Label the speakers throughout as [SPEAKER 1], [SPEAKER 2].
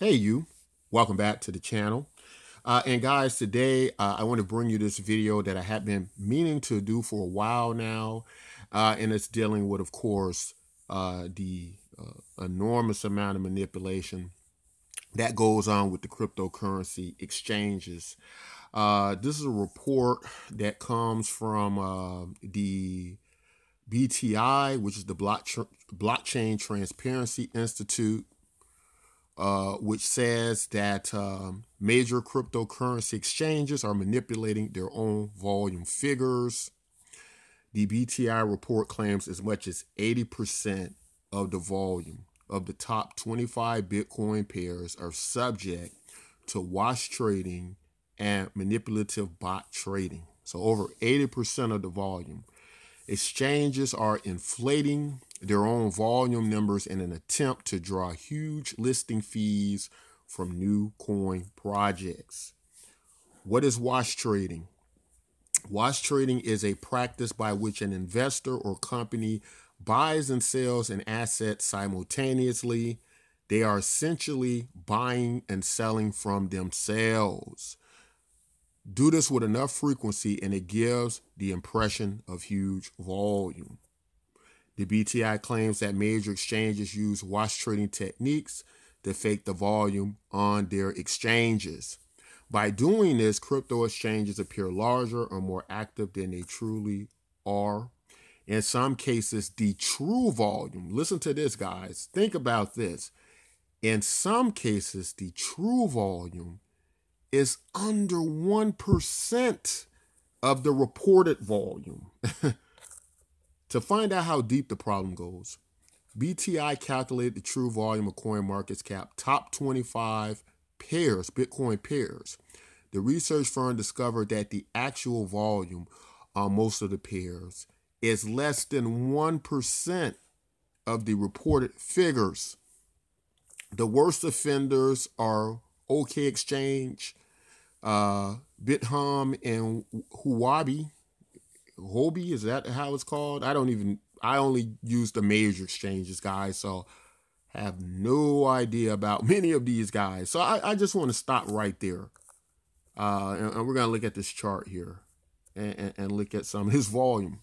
[SPEAKER 1] Hey, you. Welcome back to the channel. And guys, today I want to bring you this video that I have been meaning to do for a while now. And it's dealing with, of course, the enormous amount of manipulation that goes on with the cryptocurrency exchanges. This is a report that comes from the BTI, which is the Blockchain Transparency Institute. Which says that major cryptocurrency exchanges are manipulating their own volume figures. The BTI report claims as much as 80% of the volume of the top 25 Bitcoin pairs are subject to wash trading and manipulative bot trading. So over 80% of the volume. Exchanges are inflating their own volume numbers in an attempt to draw huge listing fees from new coin projects. What is wash trading? Wash trading is a practice by which an investor or company buys and sells an asset simultaneously. They are essentially buying and selling from themselves. Do this with enough frequency and it gives the impression of huge volume. The BTI claims that major exchanges use wash trading techniques to fake the volume on their exchanges. By doing this, crypto exchanges appear larger or more active than they truly are. In some cases, the true volume, listen to this, guys, think about this. In some cases, the true volume is under 1% of the reported volume. To find out how deep the problem goes, BTI calculated the true volume of CoinMarketCap top 25 pairs, Bitcoin pairs. The research firm discovered that the actual volume on most of the pairs is less than 1% of the reported figures. The worst offenders are OK Exchange, Bithumb, and Huobi. Huobi, is that how it's called? I only use the major exchanges, guys, so have no idea about many of these guys. So I just want to stop right there. And we're going to look at this chart here and look at some of his volume.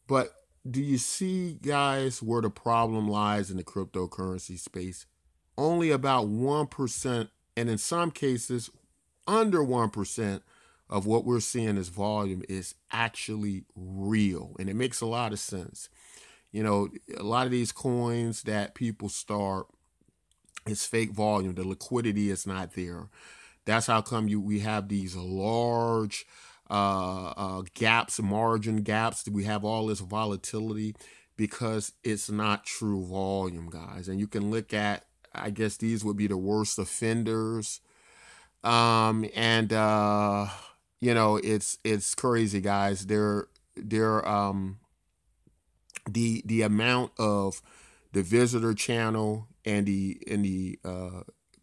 [SPEAKER 1] But do you see, guys, where the problem lies in the cryptocurrency space? Only about 1%, and in some cases, under 1% of what we're seeing as volume is actually real. And it makes a lot of sense. You know, a lot of these coins that people start is fake volume. The liquidity is not there. That's how come we have these large gaps, margin gaps. We have all this volatility because it's not true volume, guys. And you can look at, I guess these would be the worst offenders. You know, it's crazy, guys. The amount of the visitor channel and the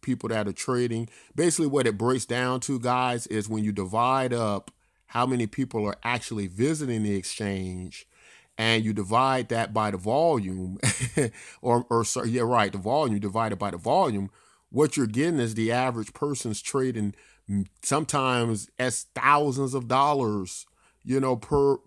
[SPEAKER 1] people that are trading, basically what it breaks down to, guys, is when you divide up how many people are actually visiting the exchange and you divide that by the volume or sorry, yeah, right, the volume divided by the volume, what you're getting is the average person's trading sometimes as thousands of dollars, you know, per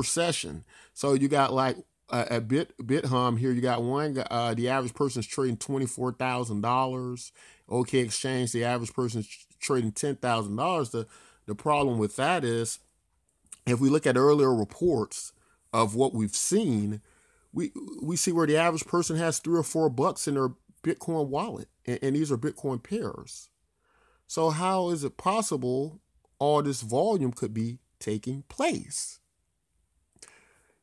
[SPEAKER 1] session. So you got like a Bithumb here. You got one. The average person's trading $24,000. OK Exchange, the average person's trading $10,000. The problem with that is, if we look at earlier reports of what we've seen, we see where the average person has $3 or $4 in their Bitcoin wallet, and these are Bitcoin pairs. So how is it possible all this volume could be taking place?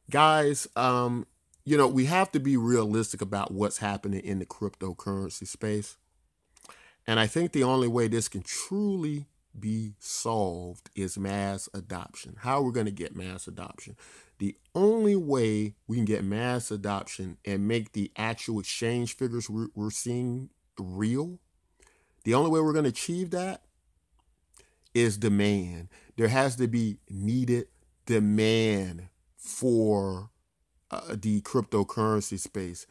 [SPEAKER 1] Guys, you know, we have to be realistic about what's happening in the cryptocurrency space. And I think the only way this can truly be solved is mass adoption. How are we going to get mass adoption? The only way we can get mass adoption and make the actual exchange figures we're seeing real, the only way we're going to achieve that is demand. There has to be needed demand for the cryptocurrency space.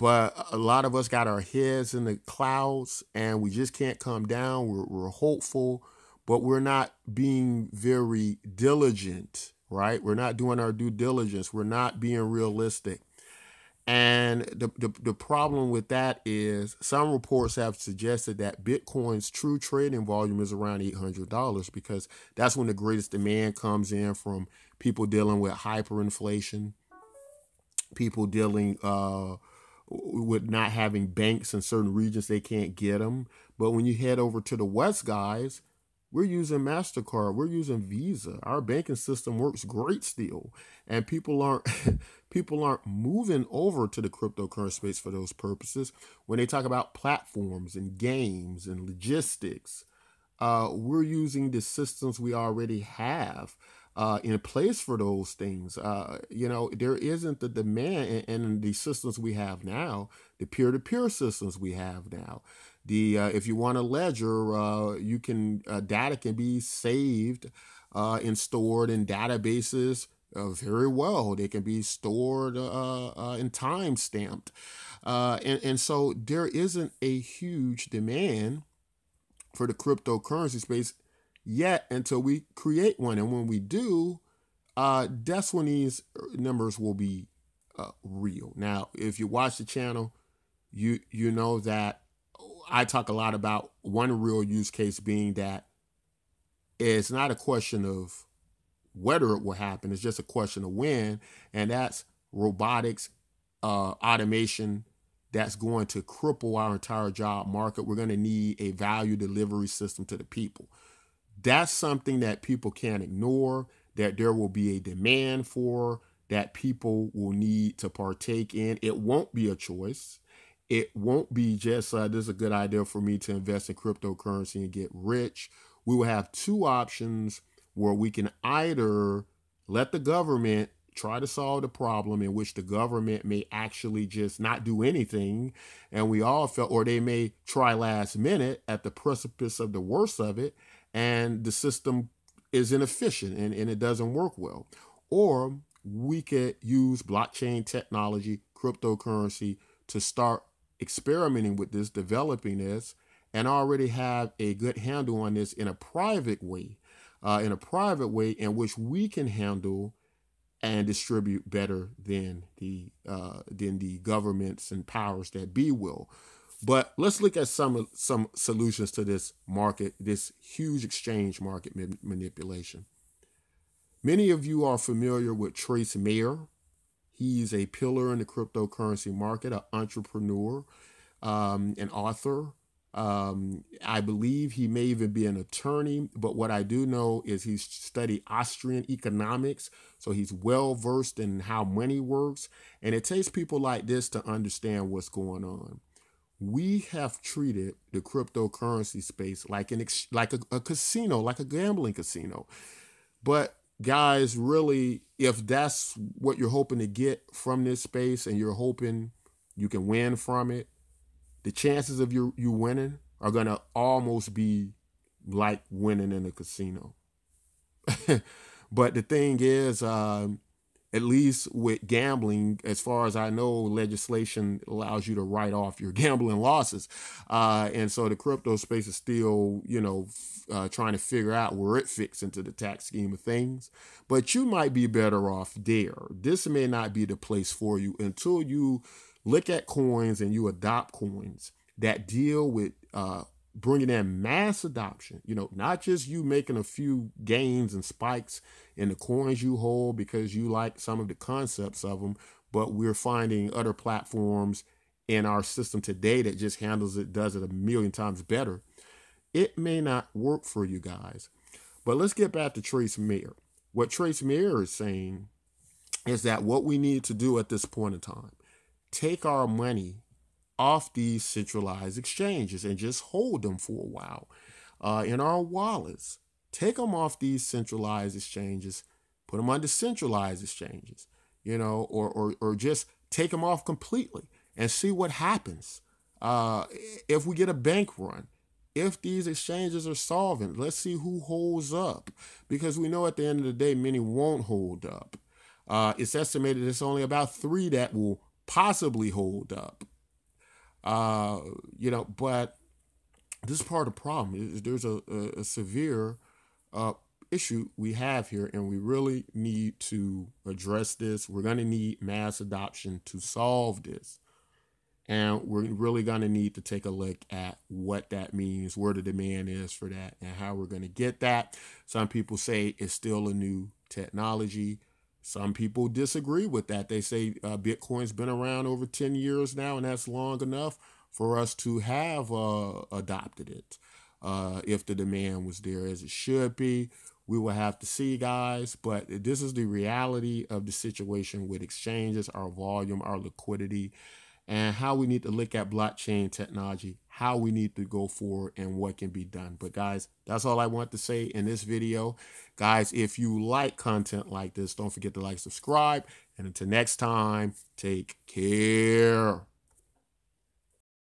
[SPEAKER 1] but a lot of us got our heads in the clouds and we just can't come down. We're hopeful, but we're not being very diligent, right? We're not doing our due diligence. We're not being realistic. And the problem with that is some reports have suggested that Bitcoin's true trading volume is around $800 because that's when the greatest demand comes in from people dealing with hyperinflation, people dealing with not having banks in certain regions, they can't get them. But when you head over to the West, guys, we're using MasterCard, we're using Visa. Our banking system works great still. And people aren't people aren't moving over to the cryptocurrency space for those purposes. When they talk about platforms and games and logistics, we're using the systems we already have in place for those things. There isn't the demand in the systems we have now, the peer-to-peer systems we have now. If you want a ledger, you can data can be saved and stored in databases very well. They can be stored and time stamped, and so there isn't a huge demand for the cryptocurrency space yet until we create one. And when we do, that's when these numbers will be real. Now, if you watch the channel, you know that I talk a lot about one real use case being that it's not a question of whether it will happen, it's just a question of when, and that's robotics, automation, that's going to cripple our entire job market. We're going to need a value delivery system to the people. That's something that people can't ignore, that there will be a demand for, that people will need to partake in. It won't be a choice. It won't be just, this is a good idea for me to invest in cryptocurrency and get rich. We will have two options where we can either let the government try to solve the problem, in which the government may actually just not do anything, and we all felt, or they may try last minute at the precipice of the worst of it, and the system is inefficient and it doesn't work well. Or we could use blockchain technology, cryptocurrency, to start experimenting with this, developing this, and already have a good handle on this in a private way, in which we can handle and distribute better than the governments and powers that be will. But let's look at some solutions to this market, this huge exchange market manipulation. Many of you are familiar with Trace Mayer. He's a pillar in the cryptocurrency market, an entrepreneur, an author. I believe he may even be an attorney, but what I do know is he's studied Austrian economics, so he's well versed in how money works, and it takes people like this to understand what's going on. We have treated the cryptocurrency space like a casino, like a gambling casino. But guys, really, if that's what you're hoping to get from this space and you're hoping you can win from it, the chances of you winning are going to almost be like winning in a casino. But the thing is, at least with gambling, as far as I know, legislation allows you to write off your gambling losses. And so the crypto space is still, trying to figure out where it fits into the tax scheme of things. But you might be better off there. This may not be the place for you until you look at coins and you adopt coins that deal with bringing in mass adoption, not just you making a few gains and spikes in the coins you hold because you like some of the concepts of them, but we're finding other platforms in our system today that just does it a million times better. It may not work for you guys. But let's get back to Trace Mayer. What Trace Mayer is saying is that what we need to do at this point in time, take our money off these centralized exchanges and just hold them for a while in our wallets. Take them off these centralized exchanges, put them on decentralized exchanges, or just take them off completely and see what happens. If we get a bank run, if these exchanges are solvent, let's see who holds up, because we know at the end of the day, many won't hold up. It's estimated it's only about 3 that will possibly hold up. Uh, but this is part of the problem. There's a severe uh, issue we have here, and we really need to address this. We're going to need mass adoption to solve this. And we're really going to need to take a look at what that means, where the demand is for that, and how we're going to get that. Some people say it's still a new technology. Some people disagree with that. They say Bitcoin's been around over 10 years now, and that's long enough for us to have adopted it. If the demand was there as it should be, we will have to see, guys. But this is the reality of the situation with exchanges, our volume, our liquidity, and how we need to look at blockchain technology, how we need to go forward, and what can be done. But guys, that's all I want to say in this video. Guys, if you like content like this, don't forget to like, subscribe, and until next time, take care.